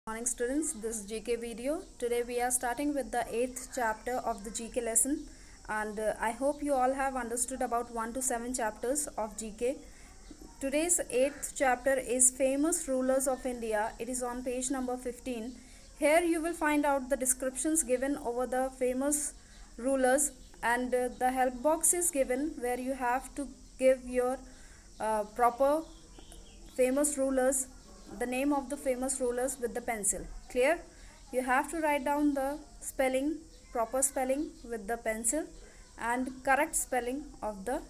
Morning students, this is GK video. Today we are starting with the 8th chapter of the GK lesson, and I hope you all have understood about 1 to 7 chapters of GK. Today's 8th chapter is Famous Rulers of India. It is on page number 15. Here you will find out the descriptions given over the famous rulers, and the help box is given where you have to give your proper famous rulers, the name of the famous rulers with the pencil. Clear? You have to write down the spelling, proper spelling with the pencil, and correct spelling of the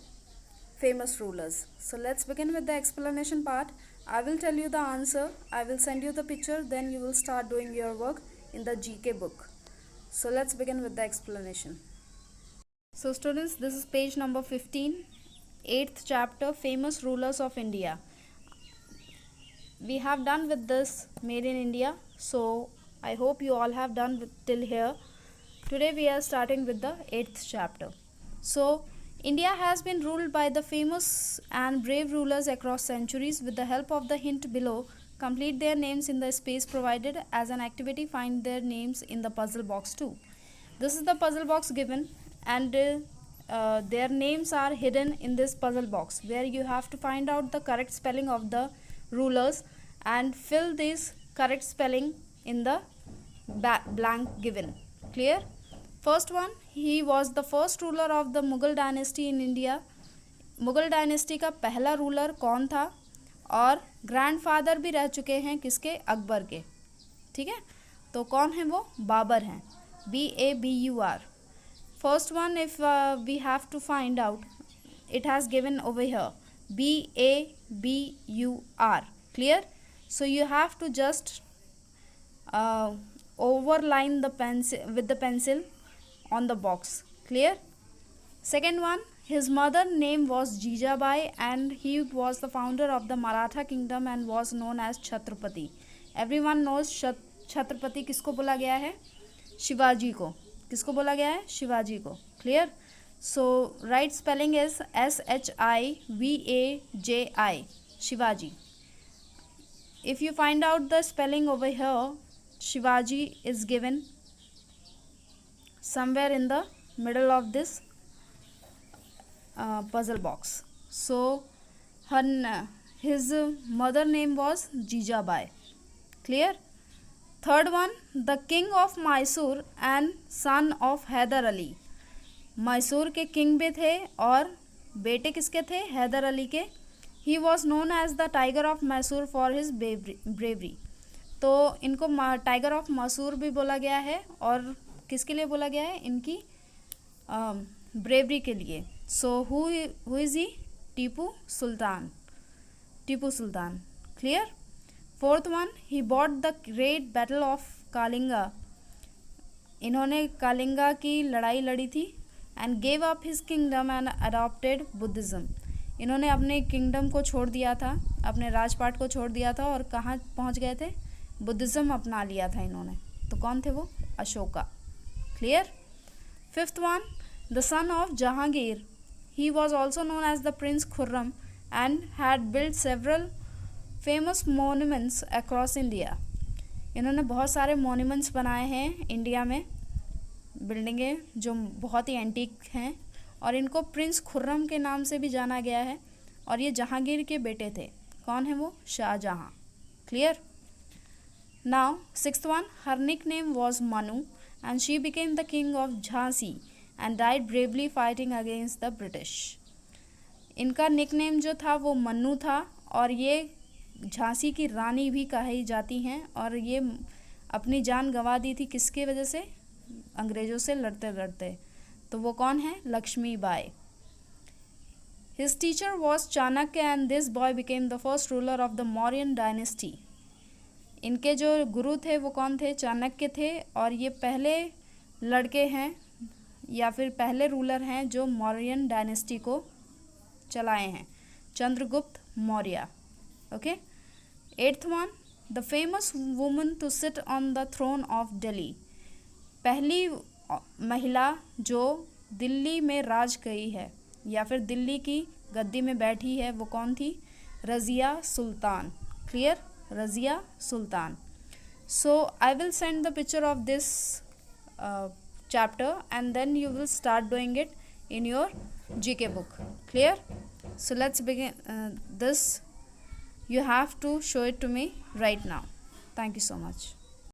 famous rulers. So let's begin with the explanation part. I will tell you the answer, I will send you the picture, then you will start doing your work in the GK book. So let's begin with the explanation. So students, this is page number 15, 8th chapter, Famous Rulers of India. We have done with this Made in India, so I hope you all have done till here. Today we are starting with the 8th chapter. So India has been ruled by the famous and brave rulers across centuries. With the help of the hint below, complete their names in the space provided. As an activity, find their names in the puzzle box too. This is the puzzle box given, and their names are hidden in this puzzle box, where you have to find out the correct spelling of the rulers and fill this correct spelling in the blank given. Clear? First one, he was the first ruler of the Mughal dynasty in India. Mughal dynasty का पहला ruler कौन था, और grandfather भी रह चुके हैं किसके, अकबर के. ठीक है, तो कौन है वो, बाबर हैं, BABUR. First one, if we have to find out, it has given over here BABUR. Clear? So you have to just overline the pencil with the pencil on the box. Clear? Second one, his mother name was Jijabai, and he was the founder of the Maratha kingdom and was known as Chhatrapati. Everyone knows Chhatrapati किसको बोला गया है, शिवाजी को. किसको बोला गया है, शिवाजी को. Clear? So right spelling is SHIVAJI, Shivaji. If you find out the spelling over here, Shivaji is given somewhere in the middle of this puzzle box. So his mother name was Jijabai. Clear? Third one, the king of Mysore and son of Hyder Ali. Mysore के king भी थे और बेटे किसके थे, हैदर अली के. He was known as the tiger of Mysore for his bravery. तो इनको टाइगर ऑफ मैसूर भी बोला गया है, और किसके लिए बोला गया है, इनकी ब्रेवरी के लिए. So who is he, Tipu Sultan. Clear? Fourth one, he bought the great battle of Kalinga. इन्होंने कालिंगा की लड़ाई लड़ी थी. And gave up his kingdom and adopted Buddhism. इन्होंने अपने किंगडम को छोड़ दिया था, अपने राजपाट को छोड़ दिया था, और कहाँ पहुँच गए थे, बुद्धिज़्म अपना लिया था इन्होंने. तो कौन थे वो, अशोका. क्लियर? Fifth one, the son of Jahangir. He was also known as the prince Khurram and had build several famous monuments across India. इन्होंने बहुत सारे मोन्यूमेंट्स बनाए हैं इंडिया में, बिल्डिंगें जो बहुत ही एंटीक हैं, और इनको प्रिंस खुर्रम के नाम से भी जाना गया है, और ये जहांगीर के बेटे थे. कौन है वो, शाहजहां. क्लियर? Now sixth one, her nick name was Manu and she became the king of Jhansi and died bravely fighting against the British. इनका निक नेम जो था वो मन्नू था, और ये झांसी की रानी भी कही जाती हैं, और ये अपनी जान गंवा दी थी किसके वजह से, अंग्रेज़ों से लड़ते लड़ते. तो वो कौन है, Lakshmi Bai. His teacher was Chanakya and this boy became the first ruler of the Mauryan dynasty. इनके जो गुरु थे वो कौन थे, चाणक्य थे, और ये पहले लड़के हैं या फिर पहले रूलर हैं जो मौर्यन डायनेस्टी को चलाए हैं, Chandragupta Maurya. Okay. Eighth one, the famous woman to sit on the throne of Delhi. पहली महिला जो दिल्ली में राज की है या फिर दिल्ली की गद्दी में बैठी है, वो कौन थी, Razia Sultan. Clear? Razia Sultan. So I will send the picture of this chapter, and then you will start doing it in your GK book. Clear? So let's begin this. You have to show it to me right now. Thank you so much.